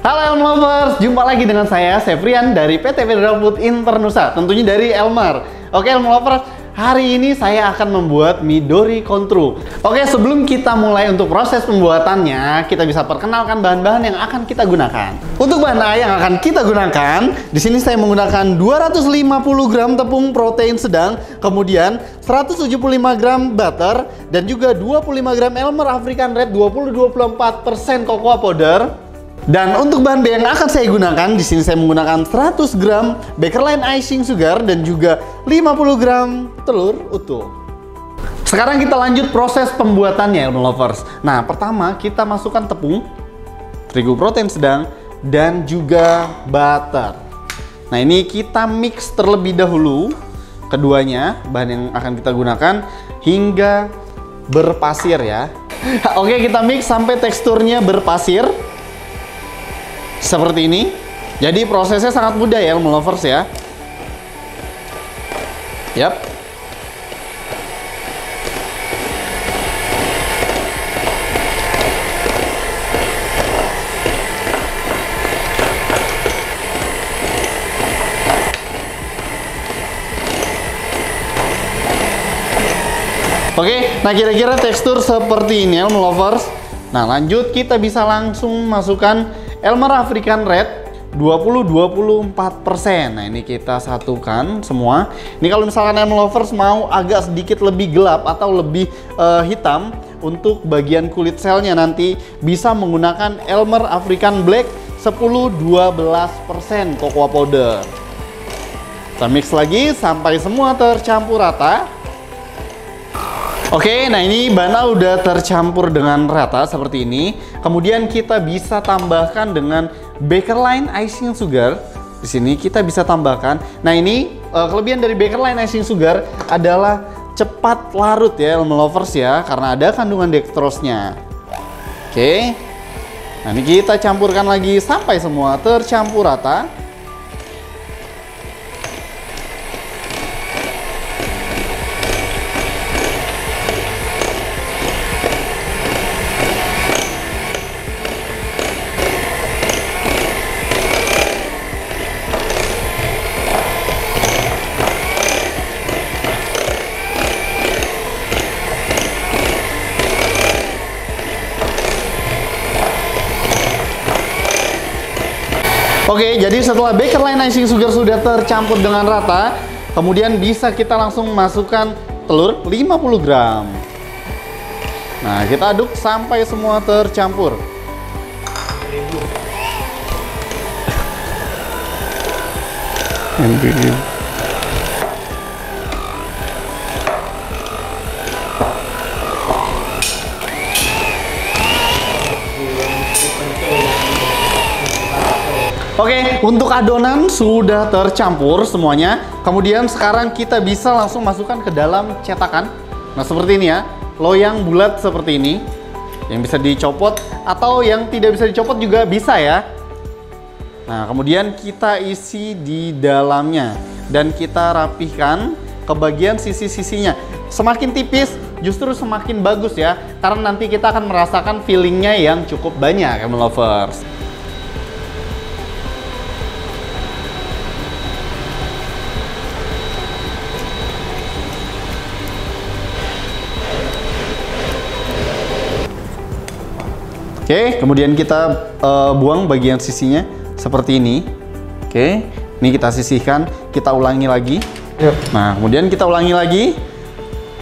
Halo Elm Lovers, jumpa lagi dengan saya Seprian dari PT Federal Food Internusa, tentunya dari Elmer. Oke Elm Lovers, hari ini saya akan membuat Midori Contro. Oke, sebelum kita mulai untuk proses pembuatannya, kita bisa perkenalkan bahan-bahan yang akan kita gunakan. Untuk bahan yang akan kita gunakan, di sini saya menggunakan 250 gram tepung protein sedang, kemudian 175 gram butter, dan juga 25 gram Elmer African Red 20-24% cocoa powder. Dan untuk bahan yang akan saya gunakan, di sini saya menggunakan 100 gram Bakerline icing sugar dan juga 50 gram telur utuh. Sekarang kita lanjut proses pembuatannya, Elm Lovers. Nah, pertama kita masukkan tepung, terigu protein sedang, dan juga butter. Nah, ini kita mix terlebih dahulu keduanya, bahan yang akan kita gunakan hingga berpasir ya. Oke, kita mix sampai teksturnya berpasir. Seperti ini. Jadi prosesnya sangat mudah ya Elm Lovers ya. Yap. Oke, nah kira-kira tekstur seperti ini Elm Lovers. Nah, lanjut kita bisa langsung masukkan Elmer African Red 20-24%. Nah, ini kita satukan semua. Ini kalau misalkan Elm Lovers mau agak sedikit lebih gelap atau lebih hitam untuk bagian kulit selnya, nanti bisa menggunakan Elmer African Black 10-12% cocoa powder. Kita mix lagi sampai semua tercampur rata. Oke, nah ini bahannya udah tercampur dengan rata seperti ini. Kemudian kita bisa tambahkan dengan Bakerline icing sugar. Di sini kita bisa tambahkan. Nah, ini kelebihan dari Bakerline icing sugar adalah cepat larut ya, Elm Lovers ya, karena ada kandungan dextrose-nya. Oke. Nah, ini kita campurkan lagi sampai semua tercampur rata. Oke, jadi setelah Bakerline icing sugar sudah tercampur dengan rata, kemudian bisa kita langsung masukkan telur 50 gram. Nah, kita aduk sampai semua tercampur. Oke, untuk adonan sudah tercampur semuanya. Kemudian sekarang kita bisa langsung masukkan ke dalam cetakan. Nah, seperti ini ya, loyang bulat seperti ini. Yang bisa dicopot atau yang tidak bisa dicopot juga bisa ya. Nah, kemudian kita isi di dalamnya dan kita rapihkan ke bagian sisi-sisinya. Semakin tipis justru semakin bagus ya, karena nanti kita akan merasakan feelingnya yang cukup banyak, Elm Lovers. Oke, kemudian kita buang bagian sisinya seperti ini. Oke, ini kita sisihkan, kita ulangi lagi. Nah, kemudian kita ulangi lagi,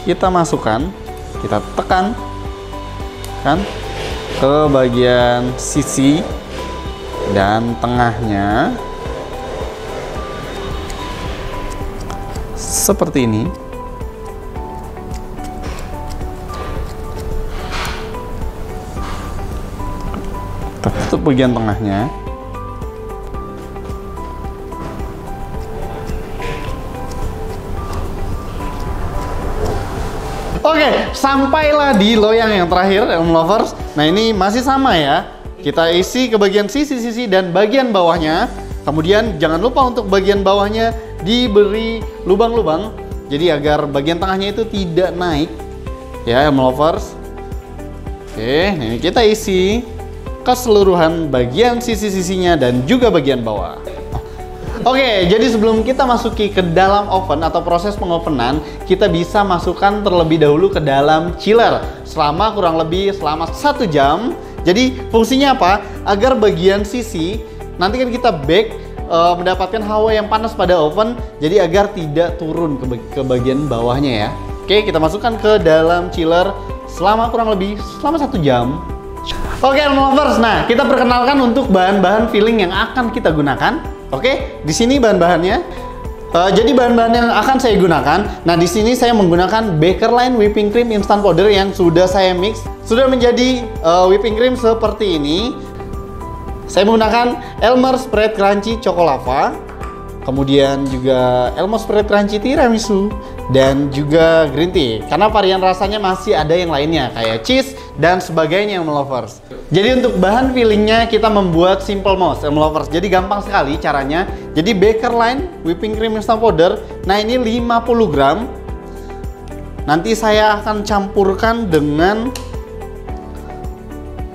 kita masukkan, kita tekan kan ke bagian sisi dan tengahnya seperti ini. Tutup bagian tengahnya. Oke, sampailah di loyang yang terakhir, Elm Lovers. Nah, ini masih sama ya. Kita isi ke bagian sisi-sisi dan bagian bawahnya. Kemudian jangan lupa untuk bagian bawahnya diberi lubang-lubang. Jadi agar bagian tengahnya itu tidak naik. Ya, Elm Lovers. Oke, ini kita isi. keseluruhan bagian sisi-sisinya dan juga bagian bawah. Oke, jadi sebelum kita masuki ke dalam oven atau proses pengovenan, kita bisa masukkan terlebih dahulu ke dalam chiller selama kurang lebih selama 1 jam. Jadi fungsinya apa? Agar bagian sisi nanti kan kita bake mendapatkan hawa yang panas pada oven, jadi agar tidak turun ke bagian bawahnya ya. Oke, kita masukkan ke dalam chiller selama kurang lebih selama 1 jam. Oke, Elm Lovers, nah kita perkenalkan untuk bahan-bahan filling yang akan kita gunakan. Oke, di sini bahan-bahannya. Jadi bahan-bahan yang akan saya gunakan. Nah, di sini saya menggunakan Bakerline whipping cream instant powder yang sudah saya mix, sudah menjadi whipping cream seperti ini. Saya menggunakan Elmer Spread Crunchy Chocolava, kemudian juga Elmer Spread Crunchy Tiramisu, dan juga green tea. Karena varian rasanya masih ada yang lainnya kayak cheese dan sebagainya, Elm Lovers. Jadi untuk bahan fillingnya kita membuat simple mouse, Elm Lovers. Jadi gampang sekali caranya. Jadi Bakerline whipping cream instant powder. Nah, ini 50 gram. Nanti saya akan campurkan dengan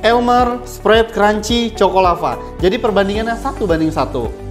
Elmer Spread Crunchy Chocolava. Jadi perbandingannya 1:1.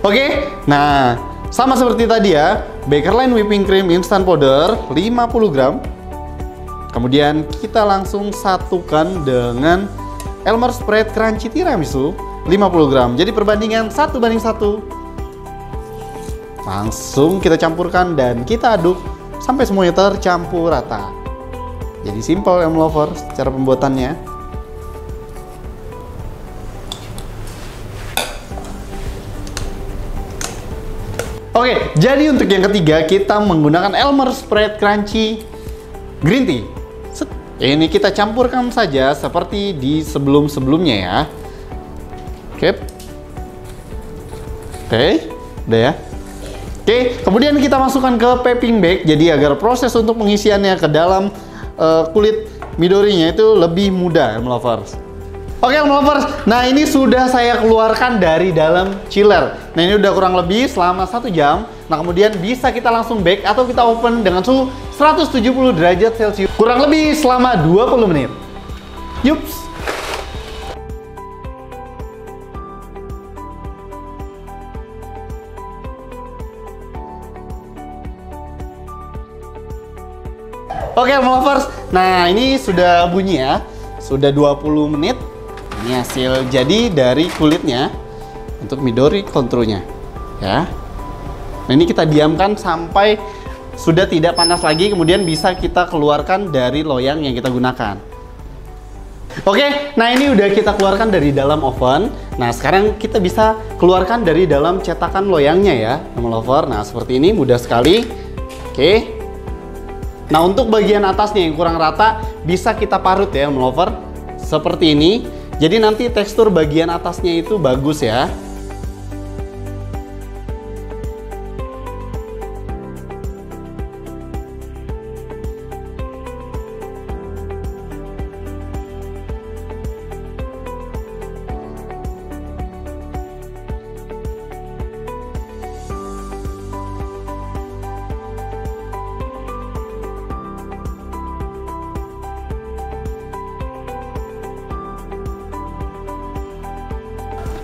Oke, nah sama seperti tadi ya, Bakerline whipping cream instant powder 50 gram. Kemudian kita langsung satukan dengan Elmer Spread Crunchy Tiramisu 50 gram. Jadi perbandingan 1:1. Langsung kita campurkan dan kita aduk sampai semuanya tercampur rata. Jadi simple, Elm Lovers, cara pembuatannya. Oke, jadi untuk yang ketiga kita menggunakan Elmer Spread Crunchy Green Tea. Ini kita campurkan saja seperti di sebelum-sebelumnya ya. Oke, udah ya. Oke, kemudian kita masukkan ke piping bag. Jadi agar proses untuk pengisiannya ke dalam kulit Midorinya itu lebih mudah, Elm Lovers. Oke, Elm Lovers, nah ini sudah saya keluarkan dari dalam chiller. Nah, ini udah kurang lebih selama 1 jam. Nah, kemudian bisa kita langsung bake atau kita open dengan suhu 170 derajat Celcius kurang lebih selama 20 menit. Yups. Oke, Elm Lovers, nah ini sudah bunyi ya. Sudah 20 menit. Ini hasil jadi dari kulitnya untuk Midori Control-nya ya. Nah, ini kita diamkan sampai sudah tidak panas lagi, kemudian bisa kita keluarkan dari loyang yang kita gunakan. Oke, nah ini udah kita keluarkan dari dalam oven. Nah, sekarang kita bisa keluarkan dari dalam cetakan loyangnya ya, Elm Lover. Nah, seperti ini mudah sekali. Oke. Nah, untuk bagian atasnya yang kurang rata bisa kita parut ya, Elm Lover. Seperti ini. Jadi nanti tekstur bagian atasnya itu bagus ya.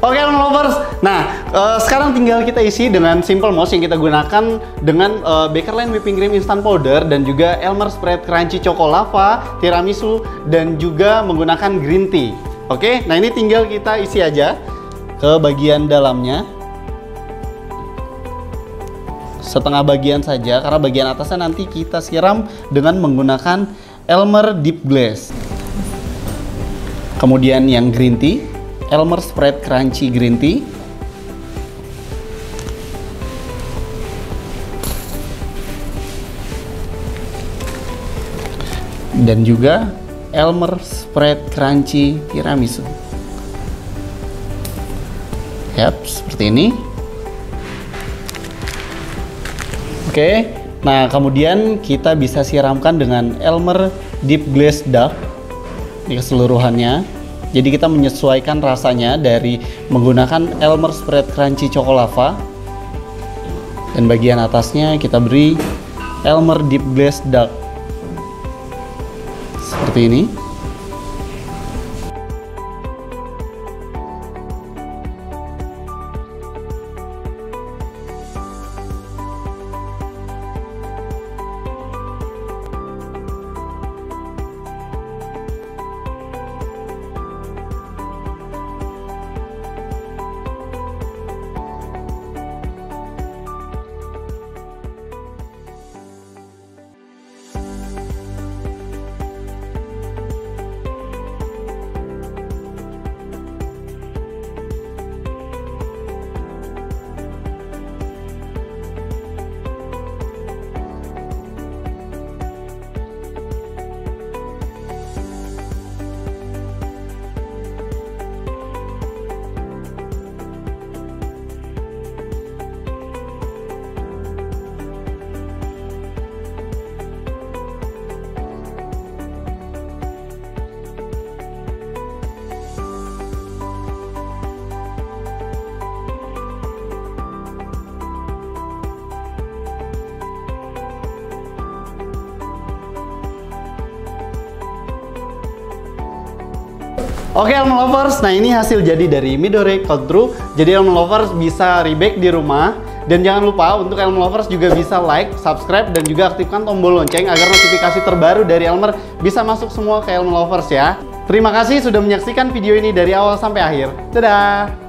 Oke, Elm Lovers. Nah, sekarang tinggal kita isi dengan simple mouse yang kita gunakan dengan Bakerline whipping cream instant powder dan juga Elmer Spread Crunchy Chocolava, Tiramisu, dan juga menggunakan green tea. Oke, nah ini tinggal kita isi aja ke bagian dalamnya. Setengah bagian saja, karena bagian atasnya nanti kita siram dengan menggunakan Elmer Deep Glaze. Kemudian yang green tea, Elmer Spread Crunchy Green Tea. Dan juga Elmer Spread Crunchy Tiramisu. Yap, seperti ini. Oke, nah kemudian kita bisa siramkan dengan Elmer Deep Glaze Dark ini keseluruhannya. Jadi kita menyesuaikan rasanya dari menggunakan Elmer Spread Crunchy Chocolava, dan bagian atasnya kita beri Elmer Deep Glaze Dark seperti ini. Oke Elm Lovers, nah ini hasil jadi dari Midori Cold Brew. Jadi Elm Lovers bisa rebake di rumah. Dan jangan lupa untuk Elm Lovers juga bisa like, subscribe, dan juga aktifkan tombol lonceng agar notifikasi terbaru dari Elmer bisa masuk semua ke Elm Lovers ya. Terima kasih sudah menyaksikan video ini dari awal sampai akhir. Dadah!